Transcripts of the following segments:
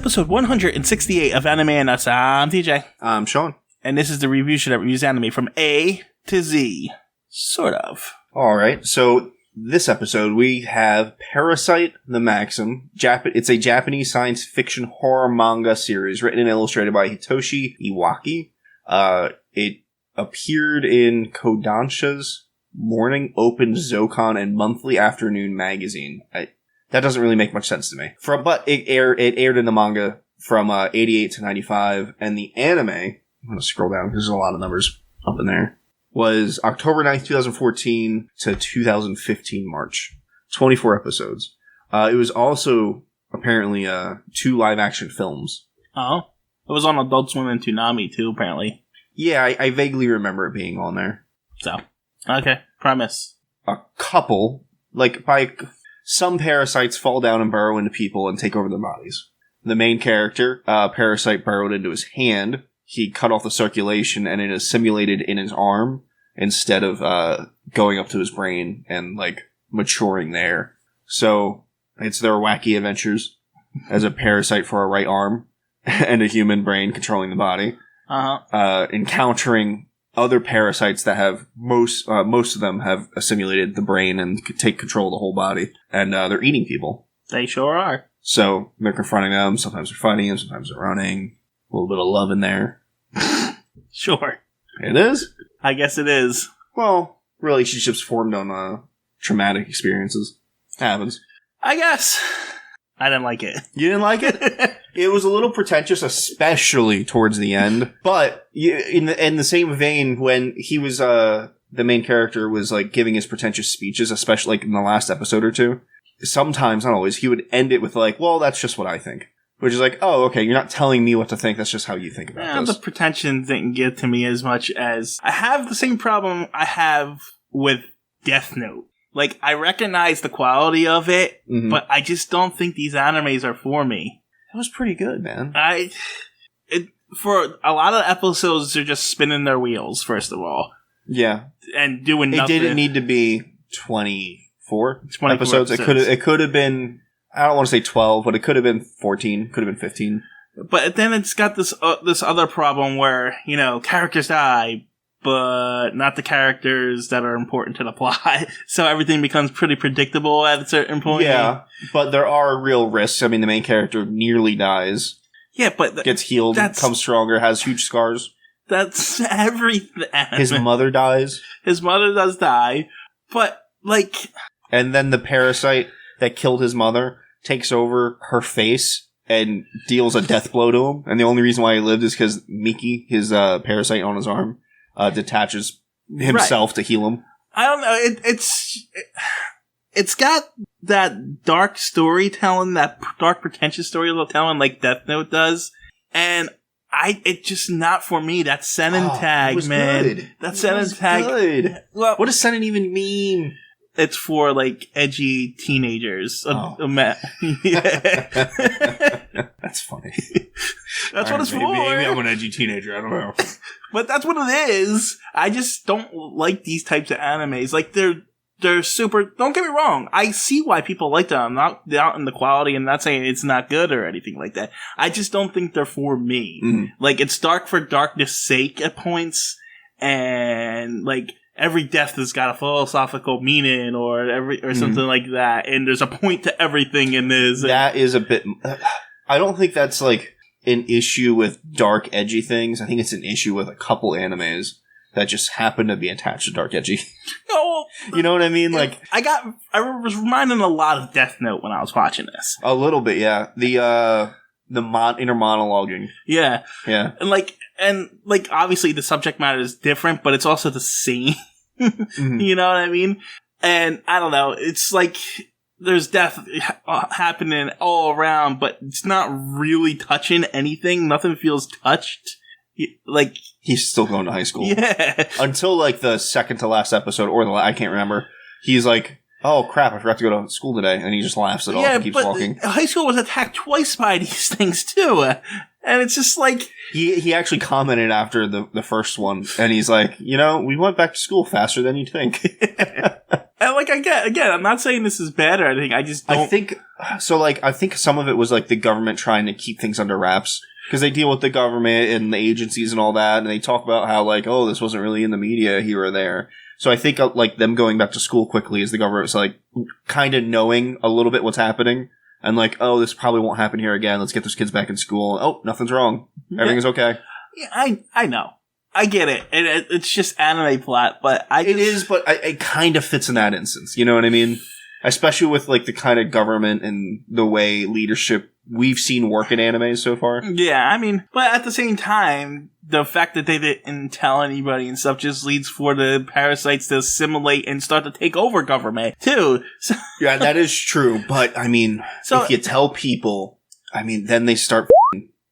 episode 168 of Anime and Us. I'm TJ. I'm Shawn. And this is the review show that reviews anime from A to Z. Sort of. Alright, so this episode we have Parasyte the Maxim. It's a Japanese science fiction horror manga series written and illustrated by Hitoshi Iwaki. It appeared in Kodansha's Morning Open Zokon and Monthly Afternoon magazine. That doesn't really make much sense to me. But it aired in the manga from 88 to 95, and the anime, I'm going to scroll down because there's a lot of numbers up in there, was October 9th, 2014 to 2015 March. 24 episodes. It was also apparently 2 live-action films. Oh. It was on Adult Swim and Toonami too, apparently. Yeah, I vaguely remember it being on there. So, okay. Premise. A couple, some parasites fall down and burrow into people and take over their bodies. The main character, Parasyte burrowed into his hand. He cut off the circulation and it is simulated in his arm instead of going up to his brain and maturing there. So it's their wacky adventures as a parasite for a right arm and a human brain controlling the body. Encountering other parasites that have most of them have simulated the brain and take control of the whole body, and they're eating people. They sure are. So they're confronting them. Sometimes they're fighting them. Sometimes they're running. A little bit of love in there. Sure, it is. I guess it is. Well, relationships formed on traumatic experiences. Happens. I guess. I didn't like it. You didn't like it? It was a little pretentious, especially towards the end. But in the same vein, when he was the main character was giving his pretentious speeches, especially in the last episode or two, sometimes, not always, he would end it with well, that's just what I think. Which is oh, okay, you're not telling me what to think, that's just how you think about this. The pretension didn't get to me as much as I have the same problem I have with Death Note. I recognize the quality of it, but I just don't think these animes are for me. That was pretty good, man. For a lot of episodes, they're just spinning their wheels, first of all. Yeah. And doing nothing. It didn't need to be 24 episodes. It could have been, I don't want to say 12, but it could have been 14, could have been 15. But then it's got this other problem where, characters die, but not the characters that are important to the plot. So everything becomes pretty predictable at a certain point. Yeah, but there are real risks. I mean, the main character nearly dies. Yeah, but gets healed, comes stronger, has huge scars. That's everything. His mother dies. His mother does die, but and then the parasite that killed his mother takes over her face and deals a death blow to him. And the only reason why he lived is because Miki, his parasite on his arm, detaches himself to heal him. I don't know. It's got that dark storytelling, that dark pretentious storytelling like Death Note does, and it's just not for me. That Seinen tag, man. Good. That Seinen tag. Good. Well, what does Seinen even mean? It's for edgy teenagers. That's funny. That's what it's for. Maybe I'm an edgy teenager. I don't know. But that's what it is. I just don't like these types of animes. They're super. Don't get me wrong. I see why people like them. I'm not doubting the quality and not saying it's not good or anything like that. I just don't think they're for me. It's dark for darkness' sake at points, and every death has got a philosophical meaning or something like that. And there's a point to everything in this. That is a bit. I don't think that's an issue with dark, edgy things. I think it's an issue with a couple animes that just happen to be attached to dark, edgy. No, you know what I mean? I was reminded a lot of Death Note when I was watching this. A little bit, yeah. The inner monologuing. Yeah. Yeah. And obviously the subject matter is different, but it's also the same. You know what I mean? And I don't know. It's there's death happening all around, but it's not really touching anything. Nothing feels touched. He's still going to high school. Yeah. Until the second to last episode, or I can't remember. He's oh crap, I forgot to go to school today, and he just laughs it off and keeps walking. High school was attacked twice by these things too, and it's just he actually commented after the first one, and he's we went back to school faster than you'd think. And like again, I'm not saying this is bad or anything. I just don't. I think some of it was like the government trying to keep things under wraps because they deal with the government and the agencies and all that, and they talk about how like, oh, this wasn't really in the media here or there. So I think like them going back to school quickly is the government's like kind of knowing a little bit what's happening and like, oh, this probably won't happen here again. Let's get those kids back in school. Oh, nothing's wrong. Everything's okay. Yeah, I know. I get it. It's just anime plot, but it kind of fits in that instance. You know what I mean? Especially with like the kind of government and the way leadership we've seen work in anime so far. Yeah, I mean, but at the same time, the fact that they didn't tell anybody and stuff just leads for the parasites to assimilate and start to take over government too. So yeah, that is true. But I mean, if you tell people, I mean, then they start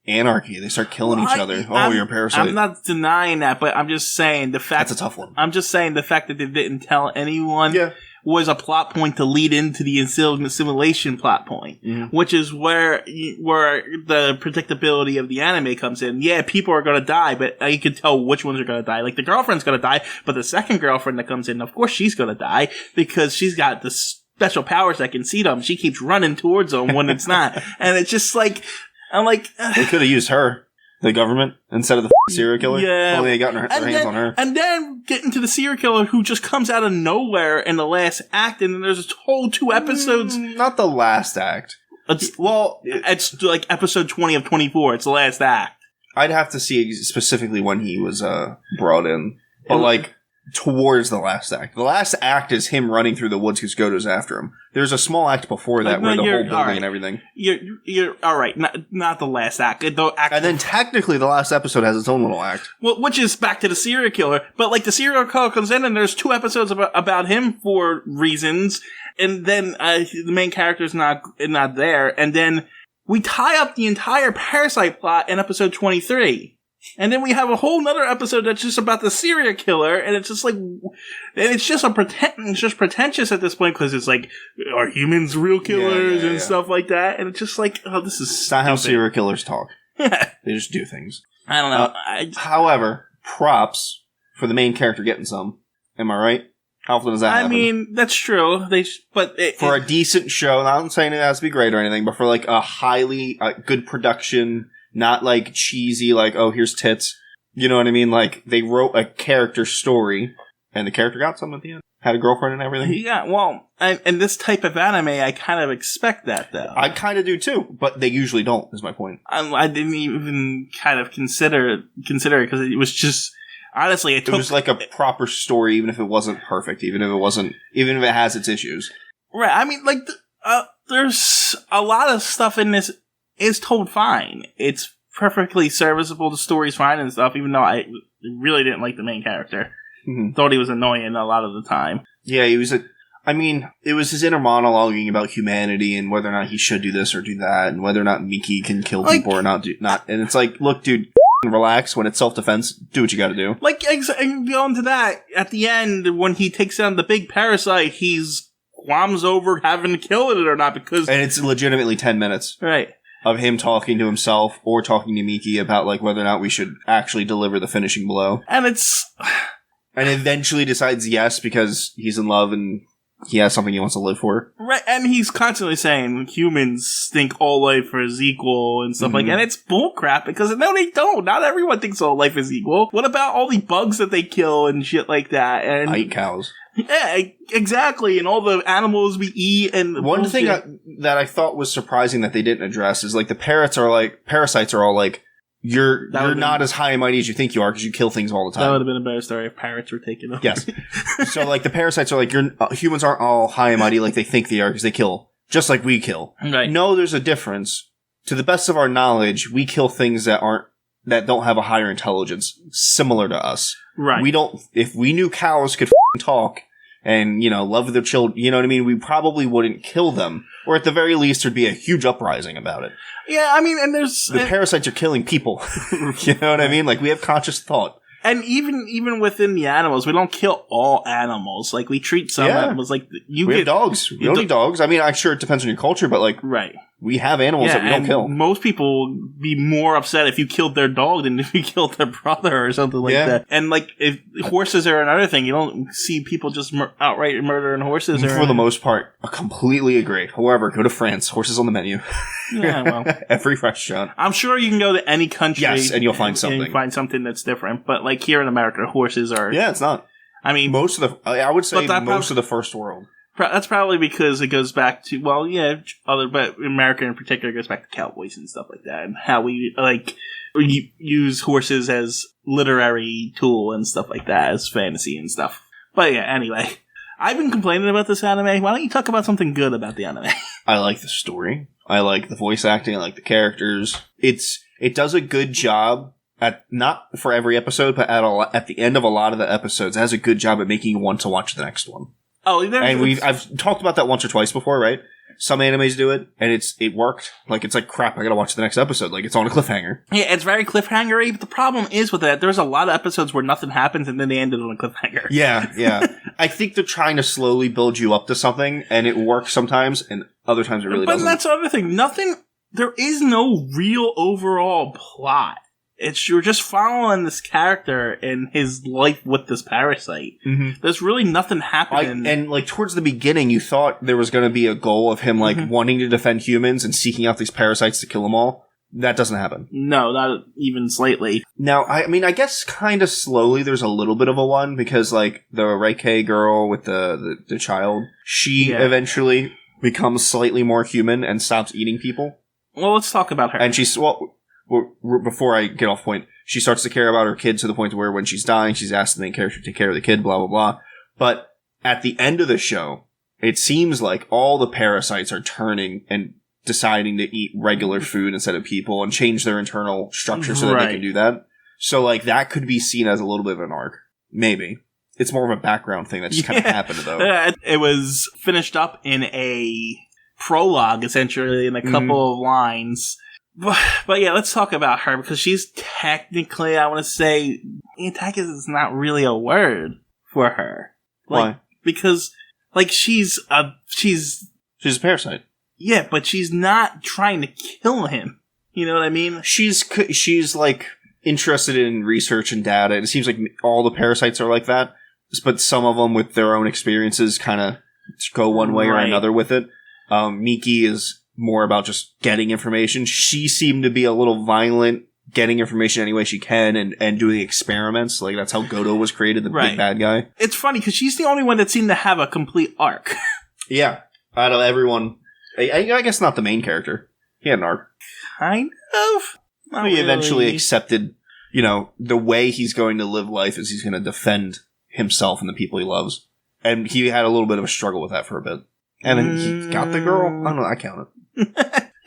anarchy. They start killing each other. You're a parasite. I'm not denying that, but I'm just saying the fact... That's a tough one. I'm just saying the fact that they didn't tell anyone was a plot point to lead into the assimilation plot point, which is where the predictability of the anime comes in. Yeah, people are going to die, but you can tell which ones are going to die. Like, the girlfriend's going to die, but the second girlfriend that comes in, of course she's going to die, because she's got the special powers that can see them. She keeps running towards them when it's not. And it's just like... I'm like... They could have used her, the government, instead of the serial killer. Yeah. Only they got their hands on her. And then get into the serial killer who just comes out of nowhere in the last act, and then there's a whole 2 episodes. Not the last act. It's like episode 20 of 24. It's the last act. I'd have to see specifically when he was brought in. But like... towards the last act. The last act is him running through the woods because Goto's after him. There's a small act before that where the whole building and everything. You're all right. Not the last act. And then technically the last episode has its own little act. Well, which is back to the serial killer. But like the serial killer comes in and there's 2 episodes about him for reasons. And then the main character's not there. And then we tie up the entire Parasyte plot in episode 23. And then we have a whole nother episode that's just about the serial killer, and it's just like, and it's just pretentious at this point because it's like, are humans real killers and stuff like that? And it's just like, oh, this is it's not how serial killers talk. They just do things. I don't know. However, props for the main character getting some. Am I right? How often does that happen? I mean, that's true. For a decent show, not saying it has to be great or anything, but for like a highly good production. Not like cheesy, like, oh, here's tits. You know what I mean? Like, they wrote a character story, and the character got some at the end. Had a girlfriend and everything. Yeah, well, and this type of anime, I kind of expect that, though. I kind of do, too, but they usually don't, is my point. I didn't even kind of consider it, because it was just, honestly, it was like a proper story, even if it wasn't perfect, even if it has its issues. Right, I mean, like, there's a lot of stuff in this is told fine. It's perfectly serviceable. The story's fine and stuff, even though I really didn't like the main character. Mm-hmm. Thought he was annoying a lot of the time. Yeah, he was it was his inner monologuing about humanity and whether or not he should do this or do that, and whether or not Miki can kill people or not. And it's like, look, dude, relax. When it's self-defense, do what you gotta do. Like, and going to that, at the end, when he takes down the big parasite, he's qualms over having to kill it or not, because... And it's legitimately 10 minutes. Right. Of him talking to himself or talking to Miki about like whether or not we should actually deliver the finishing blow. And eventually decides yes because he's in love and he has something he wants to live for. Right, and he's constantly saying humans think all life is equal and stuff like that. And it's bullcrap because no, they don't. Not everyone thinks all life is equal. What about all the bugs that they kill and shit like that? And I eat cows. Yeah, exactly. And all the animals we eat and one thing that I thought was surprising that they didn't address is like the parasites are all like, you're not as high and mighty as you think you are because you kill things all the time. That would have been a better story if parrots were taken over. Yes. So like the parasites are like, humans aren't all high and mighty like they think they are because they kill just like we kill. Right. No, there's a difference. To the best of our knowledge, we kill things that don't have a higher intelligence similar to us. Right. If we knew cows could talk and, love their children, you know what I mean? We probably wouldn't kill them. Or at the very least, there'd be a huge uprising about it. Yeah, I mean, and there's... The parasites are killing people. You know what I mean? Like, we have conscious thought. And even within the animals, we don't kill all animals. Like, we treat some animals like... We have dogs. We don't eat dogs. I mean, I'm sure it depends on your culture, but like... Right. We have animals that we don't kill. Most people would be more upset if you killed their dog than if you killed their brother or something like that. And like, if horses are another thing, you don't see people just outright murdering horses. For the most part, I completely agree. However, go to France. Horses on the menu. Yeah, well, every restaurant. I'm sure you can go to any country. Yes, and you'll find something. And find something that's different. But like here in America, horses are. Yeah, it's not. I mean, I would say most of the first world. That's probably because it goes back to, but America in particular goes back to cowboys and stuff like that, and how we use horses as literary tool and stuff like that, as fantasy and stuff. But yeah, anyway, I've been complaining about this anime. Why don't you talk about something good about the anime? I like the story. I like the voice acting. I like the characters. It does a good job at, not for every episode, but at the end of a lot of the episodes, it has a good job at making you want to watch the next one. Oh, and I've talked about that once or twice before, right? Some animes do it, and it worked. Like, it's like, crap, I gotta watch the next episode. Like, it's on a cliffhanger. Yeah, it's very cliffhanger-y, but the problem is with that, there's a lot of episodes where nothing happens, and then they ended on a cliffhanger. Yeah. I think they're trying to slowly build you up to something, and it works sometimes, and other times it really doesn't. But that's the other thing. There is no real overall plot. You're just following this character and his life with this parasite. Mm-hmm. There's really nothing happening. And like towards the beginning, you thought there was going to be a goal of him like wanting to defend humans and seeking out these parasites to kill them all. That doesn't happen. No, not even slightly. Now, I mean, I guess kind of slowly there's a little bit of a one because like the Reiki girl with the child, she eventually becomes slightly more human and stops eating people. Well, let's talk about her. And before I get off point, she starts to care about her kid to the point where when she's dying, she's asked the main character to take care of the kid, blah, blah, blah. But at the end of the show, it seems like all the parasites are turning and deciding to eat regular food instead of people and change their internal structure so that they can do that. So, like, that could be seen as a little bit of an arc. Maybe. It's more of a background thing that just kind of happened, though. It was finished up in a prologue, essentially, in a couple of lines. But yeah, let's talk about her, because she's technically, I want to say, antagonist is not really a word for her. Why? Because, like, she's a parasite. Yeah, but she's not trying to kill him. You know what I mean? She's like, interested in research and data. It seems like all the parasites are like that, but some of them with their own experiences kind of go one way or another with it. Miki is more about just getting information. She seemed to be a little violent, getting information any way she can and doing experiments. Like, that's how Godo was created, the big bad guy. It's funny, because she's the only one that seemed to have a complete arc. Yeah. Out of everyone, I guess not the main character. He had an arc. Kind of? He eventually accepted, the way he's going to live life is he's going to defend himself and the people he loves. And he had a little bit of a struggle with that for a bit. And then he got the girl. I don't know, I count it.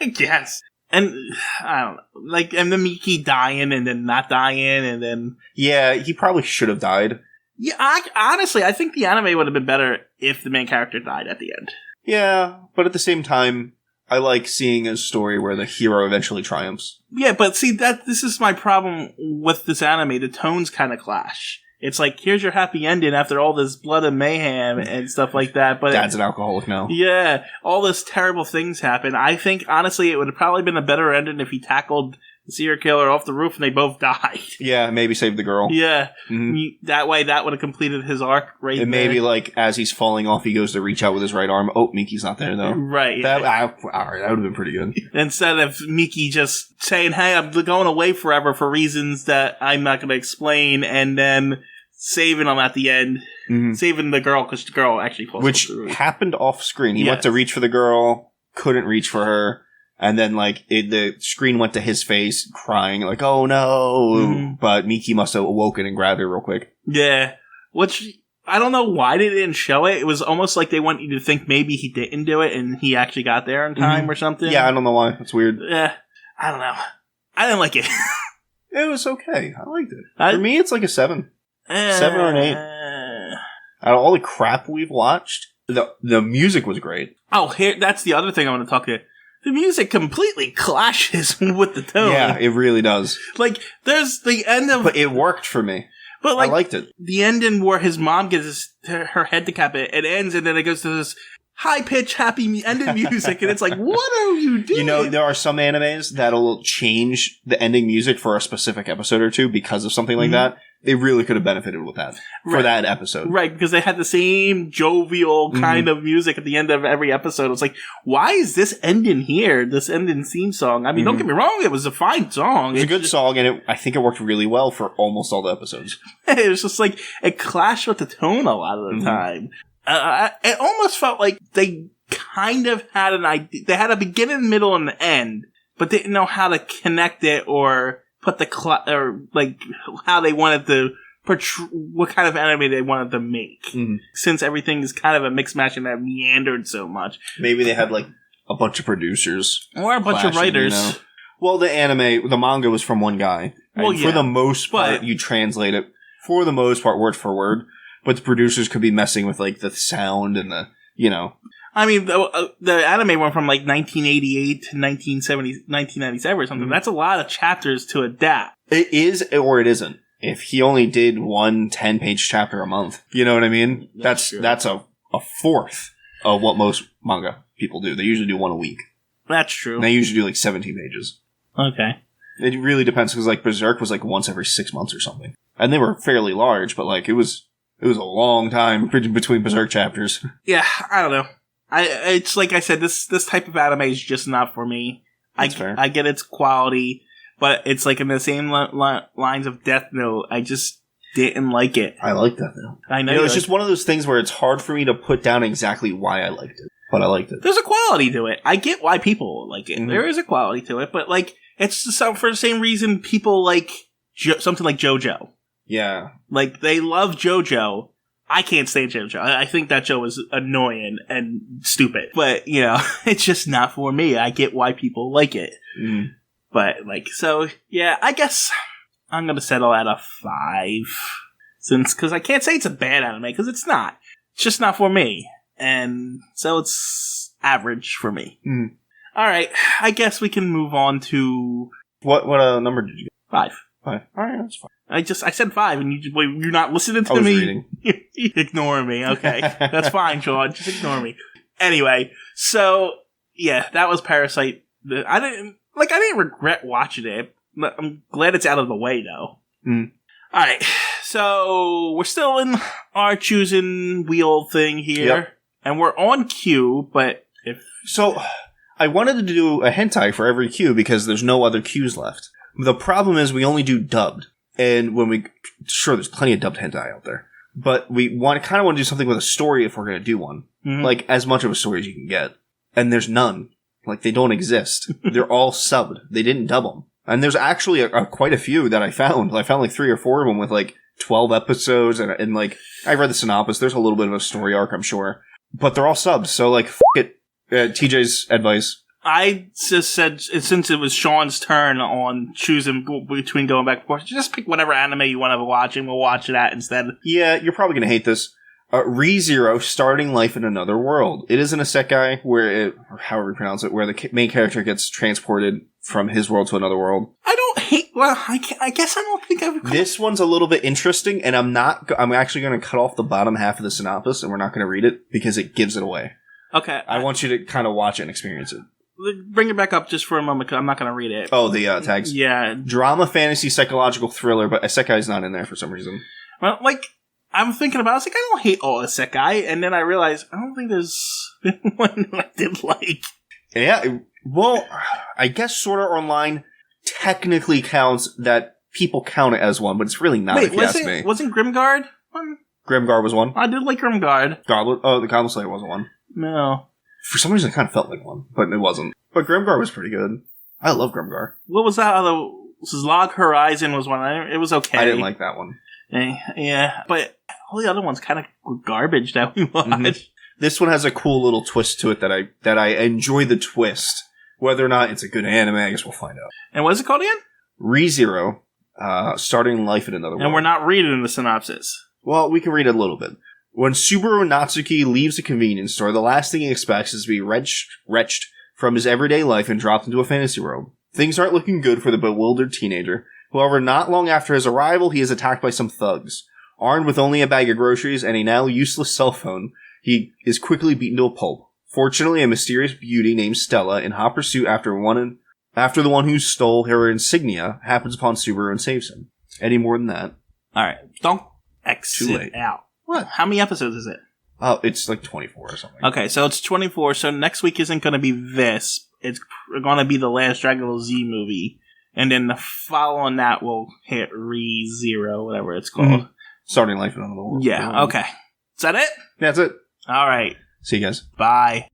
I guess. And, I don't know. Like, and then Miki dying and then not dying and then... Yeah, he probably should have died. Yeah, honestly, I think the anime would have been better if the main character died at the end. Yeah, but at the same time, I like seeing a story where the hero eventually triumphs. Yeah, but see, this is my problem with this anime. The tones kind of clash. It's like, here's your happy ending after all this blood and mayhem and stuff like that. But Dad's an alcoholic now. Yeah, all this terrible things happen. I think, honestly, it would have probably been a better ending if he tackled the serial killer off the roof and they both died. Yeah, maybe save the girl. Yeah. Mm-hmm. That way, that would have completed his arc right there. And maybe, like, as he's falling off, he goes to reach out with his right arm. Oh, Miki's not there, though. Right. All right, that would have been pretty good. Instead of Miki just saying, hey, I'm going away forever for reasons that I'm not going to explain, and then saving him at the end. Mm-hmm. Saving the girl, because the girl actually falls Which through. Happened off screen. He went to reach for the girl, couldn't reach for her. And then, like, the screen went to his face, crying, like, oh no. Mm-hmm. But Miki must have awoken and grabbed her real quick. Yeah. Which, I don't know why they didn't show it. It was almost like they want you to think maybe he didn't do it and he actually got there in time or something. Yeah, I don't know why. That's weird. Yeah. I don't know. I didn't like it. It was okay. I liked it. For me, it's like a 7. 7 or an 8. Out of all the crap we've watched, the music was great. Oh, that's the other thing I want to talk to you. The music completely clashes with the tone. Yeah, it really does. Like, there's the end of... But it worked for me. But like, I liked it. The ending where his mom gets her head decapitated, it ends and then it goes to this high-pitched, happy ending music, and it's like, what are you doing? You know, there are some animes that'll change the ending music for a specific episode or two because of something like that. They really could have benefited with that for that episode. Right, because they had the same jovial kind of music at the end of every episode. It's like, why is this ending here? This ending theme song? I mean, don't get me wrong, it was a fine song. It was a good song, and I think it worked really well for almost all the episodes. It was just like, it clashed with the tone a lot of the time. It almost felt like they kind of had an idea. They had a beginning, middle, and the end, but they didn't know how to connect it or put the or like how they wanted to what kind of anime they wanted to make. Since everything is kind of a mix match and that meandered so much. Maybe they had like a bunch of producers or a bunch of writers. You know? Well, the manga was from one guy. Well, for the most part, you translate it for the most part word for word. But the producers could be messing with, like, the sound and the, you know. I mean, the anime went from, like, 1988 to 1997 or something. That's a lot of chapters to adapt. It is, or it isn't. If he only did one 10-page chapter a month. You know what I mean? That's a fourth of what most manga people do. They usually do one a week. That's true. And they usually do, like, 17 pages. Okay. It really depends, because, like, Berserk was, like, once every 6 months or something. And they were fairly large, but, like, it was a long time between Berserk chapters. Yeah, I don't know. It's like I said, this type of anime is just not for me. That's fair. I get its quality, but it's like in the same lines of Death Note. I just didn't like it. I like Death Note. I know. It's just one of those things where it's hard for me to put down exactly why I liked it, but I liked it. There's a quality to it. I get why people like it. There is a quality to it, but like it's just for the same reason people like something like JoJo. Yeah. Like, they love JoJo. I can't stand JoJo. I think that show is annoying and stupid. But, you know, it's just not for me. I get why people like it. But, like, so, yeah, I guess I'm going to settle at a 5. Because I can't say it's a bad anime, because it's not. It's just not for me. And so it's average for me. Alright, I guess we can move on to... What number did you get? 5. 5. Alright, that's fine. I said 5, and you're not listening to me? I was me? reading. Ignore me, okay. That's fine, Shawn. Just ignore me. Anyway, so, yeah, that was Parasyte. I didn't regret watching it. I'm glad it's out of the way, though. Alright, so we're still in our choosing wheel thing here. And we're on Q, but if... So, I wanted to do a hentai for every Q because there's no other Qs left. The problem is we only do dubbed. And sure, there's plenty of dubbed hentai out there. But we kind of want to do something with a story if we're going to do one. Like, as much of a story as you can get. And there's none. Like, they don't exist. They're all subbed. They didn't dub them. And there's actually quite a few that I found. I found like 3 or 4 of them with like 12 episodes. And like, I read the synopsis. There's a little bit of a story arc, I'm sure. But they're all subbed. So, like, it. TJ's advice. I just said, since it was Shawn's turn on choosing between going back and forth, just pick whatever anime you want to watch, and we'll watch that instead. Yeah, you're probably going to hate this. ReZero, Starting Life in Another World. It is an isekai, or however you pronounce it, where the main character gets transported from his world to another world. I guess I don't think I would... This one's a little bit interesting, and I'm actually going to cut off the bottom half of the synopsis, and we're not going to read it, because it gives it away. Okay. I want you to kind of watch it and experience it. Bring it back up just for a moment, because I'm not going to read it. Oh, the tags? Yeah. Drama, fantasy, psychological thriller, but isekai's not in there for some reason. Well, like, I'm thinking about it, I was like, I don't hate all isekai, and then I realized, I don't think there's one I did like. Yeah, well, I guess Sword Art Online technically counts that people count it as one, but it's really not, if you ask me. Wasn't Grimguard one? Grimguard was one? I did like Grimguard. The Goblin Slayer wasn't one. No. For some reason, it kind of felt like one, but it wasn't. But Grimgar was pretty good. I love Grimgar. What was that other... Log Horizon was one. It was okay. I didn't like that one. Yeah, but all the other ones kind of garbage that we watched. This one has a cool little twist to it that I enjoy the twist. Whether or not it's a good anime, I guess we'll find out. And what is it called again? ReZero, Starting Life in Another World. And we're not reading the synopsis. Well, we can read it a little bit. When Subaru Natsuki leaves a convenience store, the last thing he expects is to be wretched from his everyday life and dropped into a fantasy world. Things aren't looking good for the bewildered teenager. However, not long after his arrival, he is attacked by some thugs. Armed with only a bag of groceries and a now useless cell phone, he is quickly beaten to a pulp. Fortunately, a mysterious beauty named Stella, in hot pursuit after the one who stole her insignia, happens upon Subaru and saves him. Any more than that? All right, don't Too exit late. out. What? How many episodes is it? Oh, it's like 24 or something. Okay, so it's 24. So next week isn't going to be this. It's going to be the last Dragon Ball Z movie, and then the following that will hit ReZero, whatever it's called. Mm-hmm. Starting Life in Another World. Yeah. Okay. Is that it? That's it. All right. See you guys. Bye.